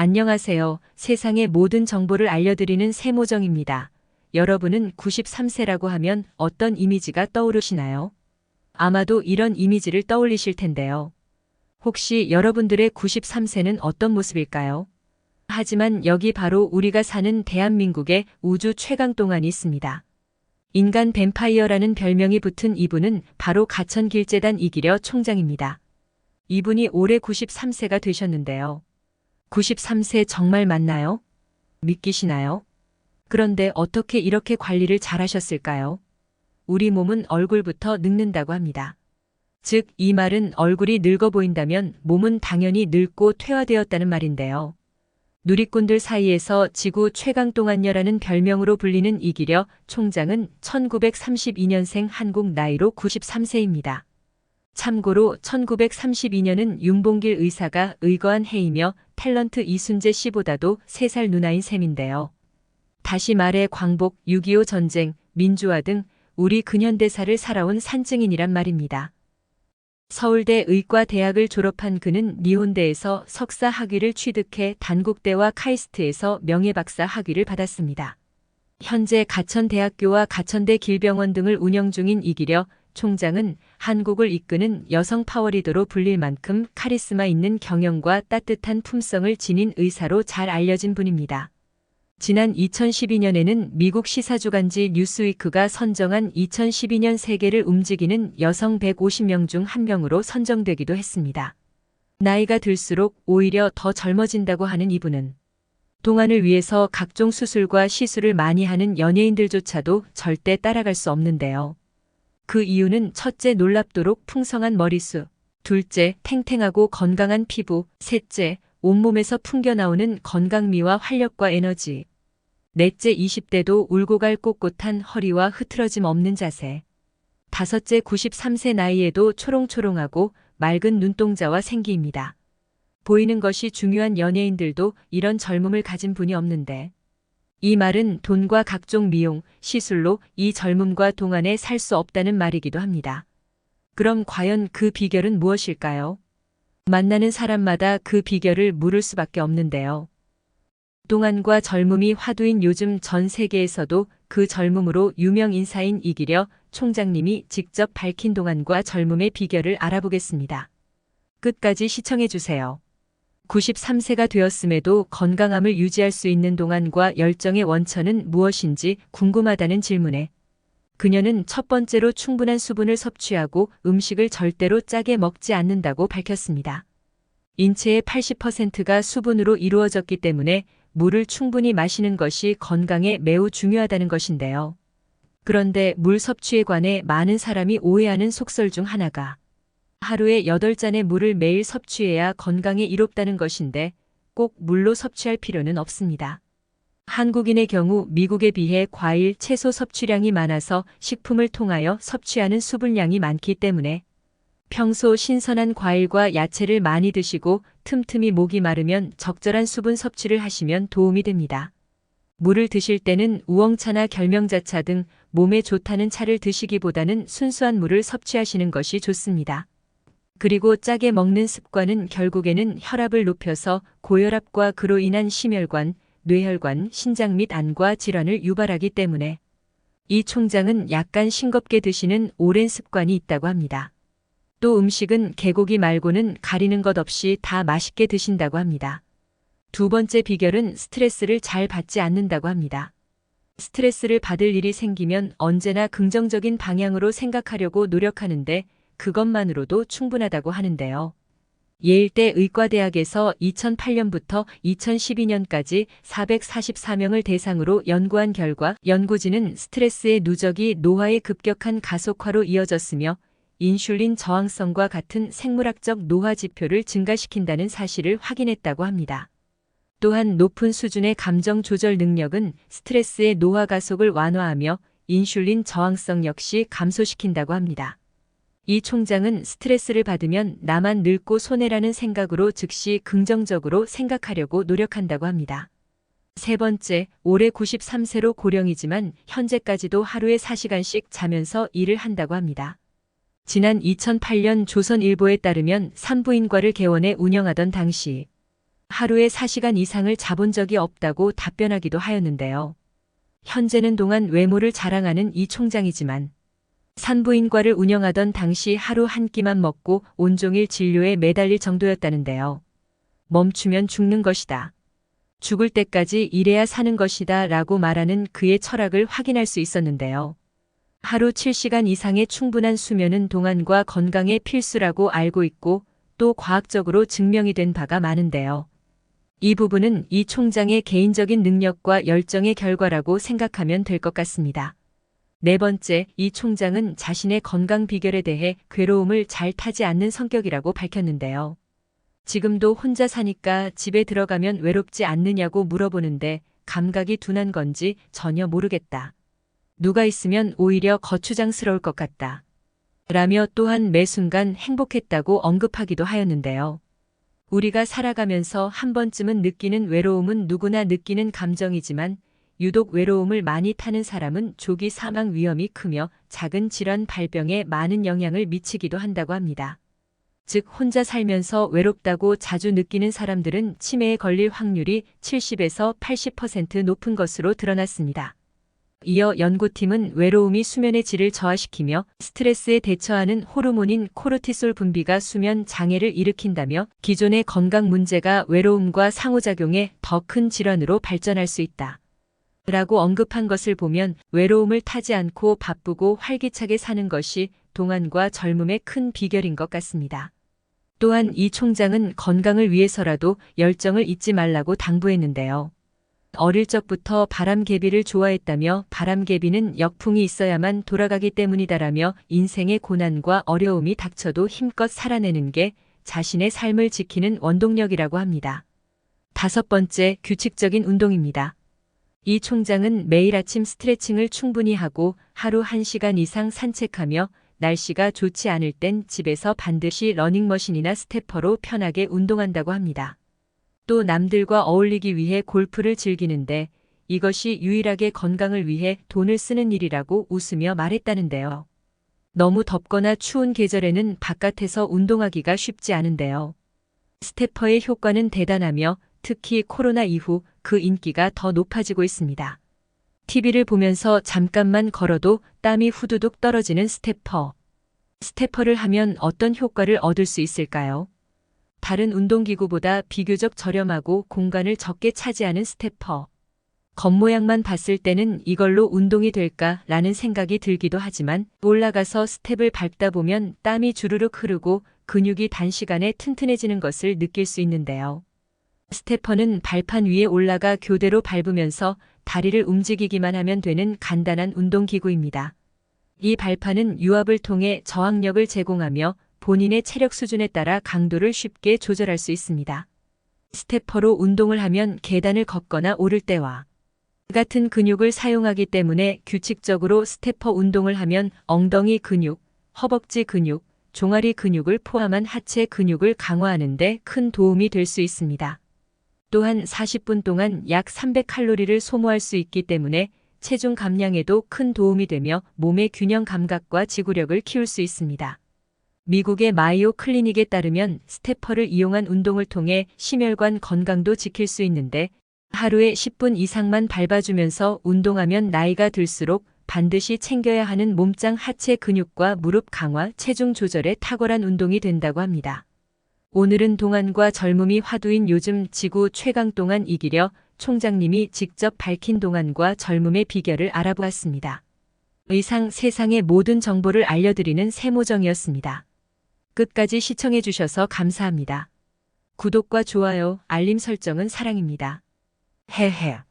안녕하세요. 세상의 모든 정보를 알려드리는 세모정입니다. 여러분은 93세라고 하면 어떤 이미지가 떠오르시나요? 아마도 이런 이미지를 떠올리실 텐데요. 혹시 여러분들의 93세는 어떤 모습일까요? 하지만 여기 바로 우리가 사는 대한민국의 우주 최강동안이 있습니다. 인간 뱀파이어라는 별명이 붙은 이분은 바로 가천길재단 이기려 총장입니다. 이분이 올해 93세가 되셨는데요. 93세 정말 맞나요? 믿기시나요? 그런데 어떻게 이렇게 관리를 잘하셨을까요? 우리 몸은 얼굴부터 늙는다고 합니다. 즉, 이 말은 얼굴이 늙어 보인다면 몸은 당연히 늙고 퇴화되었다는 말인데요. 누리꾼들 사이에서 지구 최강동안녀라는 별명으로 불리는 이기려 총장은 1932년생 한국 나이로 93세입니다. 참고로 1932년은 윤봉길 의사가 의거한 해이며 탤런트 이순재 씨보다도 3살 누나인 셈인데요. 다시 말해 광복, 6.25 전쟁, 민주화 등 우리 근현대사를 살아온 산증인이란 말입니다. 서울대 의과대학을 졸업한 그는 리혼대에서 석사 학위를 취득해 단국대와 카이스트에서 명예박사 학위를 받았습니다. 현재 가천대학교와 가천대 길병원 등을 운영 중인 이기려 총장은 한국을 이끄는 여성 파워리더로 불릴 만큼 카리스마 있는 경영과 따뜻한 품성을 지닌 의사로 잘 알려진 분입니다. 지난 2012년에는 미국 시사주간지 뉴스위크가 선정한 2012년 세계를 움직이는 여성 150명 중 한 명으로 선정되기도 했습니다. 나이가 들수록 오히려 더 젊어진다고 하는 이분은 동안을 위해서 각종 수술과 시술을 많이 하는 연예인들조차도 절대 따라갈 수 없는데요. 그 이유는 첫째, 놀랍도록 풍성한 머리숱, 둘째, 탱탱하고 건강한 피부, 셋째, 온몸에서 풍겨나오는 건강미와 활력과 에너지, 넷째, 20대도 울고 갈 꼿꼿한 허리와 흐트러짐 없는 자세, 다섯째, 93세 나이에도 초롱초롱하고 맑은 눈동자와 생기입니다. 보이는 것이 중요한 연예인들도 이런 젊음을 가진 분이 없는데, 이 말은 돈과 각종 미용, 시술로 이 젊음과 동안에 살 수 없다는 말이기도 합니다. 그럼 과연 그 비결은 무엇일까요? 만나는 사람마다 그 비결을 물을 수밖에 없는데요. 동안과 젊음이 화두인 요즘 전 세계에서도 그 젊음으로 유명 인사인 이기려 총장님이 직접 밝힌 동안과 젊음의 비결을 알아보겠습니다. 끝까지 시청해주세요. 93세가 되었음에도 건강함을 유지할 수 있는 동안과 열정의 원천은 무엇인지 궁금하다는 질문에 그녀는 첫 번째로 충분한 수분을 섭취하고 음식을 절대로 짜게 먹지 않는다고 밝혔습니다. 인체의 80%가 수분으로 이루어졌기 때문에 물을 충분히 마시는 것이 건강에 매우 중요하다는 것인데요. 그런데 물 섭취에 관해 많은 사람이 오해하는 속설 중 하나가 하루에 8잔의 물을 매일 섭취해야 건강에 이롭다는 것인데 꼭 물로 섭취할 필요는 없습니다. 한국인의 경우 미국에 비해 과일, 채소 섭취량이 많아서 식품을 통하여 섭취하는 수분량이 많기 때문에 평소 신선한 과일과 야채를 많이 드시고 틈틈이 목이 마르면 적절한 수분 섭취를 하시면 도움이 됩니다. 물을 드실 때는 우엉차나 결명자차 등 몸에 좋다는 차를 드시기보다는 순수한 물을 섭취하시는 것이 좋습니다. 그리고 짜게 먹는 습관은 결국에는 혈압을 높여서 고혈압과 그로 인한 심혈관, 뇌혈관, 신장 및 안과 질환을 유발하기 때문에 이 총장은 약간 싱겁게 드시는 오랜 습관이 있다고 합니다. 또 음식은 개고기 말고는 가리는 것 없이 다 맛있게 드신다고 합니다. 두 번째 비결은 스트레스를 잘 받지 않는다고 합니다. 스트레스를 받을 일이 생기면 언제나 긍정적인 방향으로 생각하려고 노력하는데 그것만으로도 충분하다고 하는데요. 예일대 의과대학에서 2008년부터 2012년까지 444명을 대상으로 연구한 결과 연구진은 스트레스의 누적이 노화의 급격한 가속화로 이어졌으며 인슐린 저항성과 같은 생물학적 노화 지표를 증가시킨다는 사실을 확인했다고 합니다. 또한 높은 수준의 감정 조절 능력은 스트레스의 노화 가속을 완화하며 인슐린 저항성 역시 감소시킨다고 합니다. 이 총장은 스트레스를 받으면 나만 늙고 손해라는 생각으로 즉시 긍정적으로 생각하려고 노력한다고 합니다. 세 번째, 올해 93세로 고령이지만 현재까지도 하루에 4시간씩 자면서 일을 한다고 합니다. 지난 2008년 조선일보에 따르면 산부인과를 개원해 운영하던 당시 하루에 4시간 이상을 자본 적이 없다고 답변하기도 하였는데요. 현재는 동안 외모를 자랑하는 이 총장이지만 산부인과를 운영하던 당시 하루 한 끼만 먹고 온종일 진료에 매달릴 정도였다는데요. 멈추면 죽는 것이다. 죽을 때까지 일해야 사는 것이다 라고 말하는 그의 철학을 확인할 수 있었는데요. 하루 7시간 이상의 충분한 수면은 동안과 건강에 필수라고 알고 있고 또 과학적으로 증명이 된 바가 많은데요. 이 부분은 이 총장의 개인적인 능력과 열정의 결과라고 생각하면 될 것 같습니다. 네 번째, 이 총장은 자신의 건강 비결에 대해 괴로움을 잘 타지 않는 성격이라고 밝혔는데요. 지금도 혼자 사니까 집에 들어가면 외롭지 않느냐고 물어보는데 감각이 둔한 건지 전혀 모르겠다. 누가 있으면 오히려 거추장스러울 것 같다. 라며 또한 매 순간 행복했다고 언급하기도 하였는데요. 우리가 살아가면서 한 번쯤은 느끼는 외로움은 누구나 느끼는 감정이지만 유독 외로움을 많이 타는 사람은 조기 사망 위험이 크며 작은 질환 발병에 많은 영향을 미치기도 한다고 합니다. 즉 혼자 살면서 외롭다고 자주 느끼는 사람들은 치매에 걸릴 확률이 70에서 80% 높은 것으로 드러났습니다. 이어 연구팀은 외로움이 수면의 질을 저하시키며 스트레스에 대처하는 호르몬인 코르티솔 분비가 수면 장애를 일으킨다며 기존의 건강 문제가 외로움과 상호작용해 더 큰 질환으로 발전할 수 있다. 라고 언급한 것을 보면 외로움을 타지 않고 바쁘고 활기차게 사는 것이 동안과 젊음의 큰 비결인 것 같습니다. 또한 이 총장은 건강을 위해서라도 열정을 잊지 말라고 당부했는데요. 어릴 적부터 바람개비를 좋아했다며 바람개비는 역풍이 있어야만 돌아가기 때문이다라며 인생의 고난과 어려움이 닥쳐도 힘껏 살아내는 게 자신의 삶을 지키는 원동력이라고 합니다. 다섯 번째, 규칙적인 운동입니다. 이 총장은 매일 아침 스트레칭을 충분히 하고 하루 1시간 이상 산책하며 날씨가 좋지 않을 땐 집에서 반드시 러닝머신이나 스태퍼로 편하게 운동한다고 합니다. 또 남들과 어울리기 위해 골프를 즐기는데 이것이 유일하게 건강을 위해 돈을 쓰는 일이라고 웃으며 말했다는데요. 너무 덥거나 추운 계절에는 바깥에서 운동하기가 쉽지 않은데요. 스태퍼의 효과는 대단하며 특히 코로나 이후 그 인기가 더 높아지고 있습니다. TV를 보면서 잠깐만 걸어도 땀이 후두둑 떨어지는 스태퍼. 스태퍼를 하면 어떤 효과를 얻을 수 있을까요? 다른 운동기구보다 비교적 저렴하고 공간을 적게 차지하는 스태퍼. 겉모양만 봤을 때는 이걸로 운동이 될까라는 생각이 들기도 하지만 올라가서 스텝을 밟다 보면 땀이 주르륵 흐르고 근육이 단시간에 튼튼해지는 것을 느낄 수 있는데요. 스태퍼는 발판 위에 올라가 교대로 밟으면서 다리를 움직이기만 하면 되는 간단한 운동기구입니다. 이 발판은 유압을 통해 저항력을 제공하며 본인의 체력 수준에 따라 강도를 쉽게 조절할 수 있습니다. 스태퍼로 운동을 하면 계단을 걷거나 오를 때와 같은 근육을 사용하기 때문에 규칙적으로 스태퍼 운동을 하면 엉덩이 근육, 허벅지 근육, 종아리 근육을 포함한 하체 근육을 강화하는 데 큰 도움이 될 수 있습니다. 또한 40분 동안 약 300칼로리를 소모할 수 있기 때문에 체중 감량에도 큰 도움이 되며 몸의 균형 감각과 지구력을 키울 수 있습니다. 미국의 마이오 클리닉에 따르면 스태퍼를 이용한 운동을 통해 심혈관 건강도 지킬 수 있는데 하루에 10분 이상만 밟아주면서 운동하면 나이가 들수록 반드시 챙겨야 하는 몸짱 하체 근육과 무릎 강화, 체중 조절에 탁월한 운동이 된다고 합니다. 오늘은 동안과 젊음이 화두인 요즘 지구 최강 동안 이기려 총장님이 직접 밝힌 동안과 젊음의 비결을 알아보았습니다. 이상 세상의 모든 정보를 알려드리는 세모정이었습니다. 끝까지 시청해 주셔서 감사합니다. 구독과 좋아요, 알림 설정은 사랑입니다. 헤헤.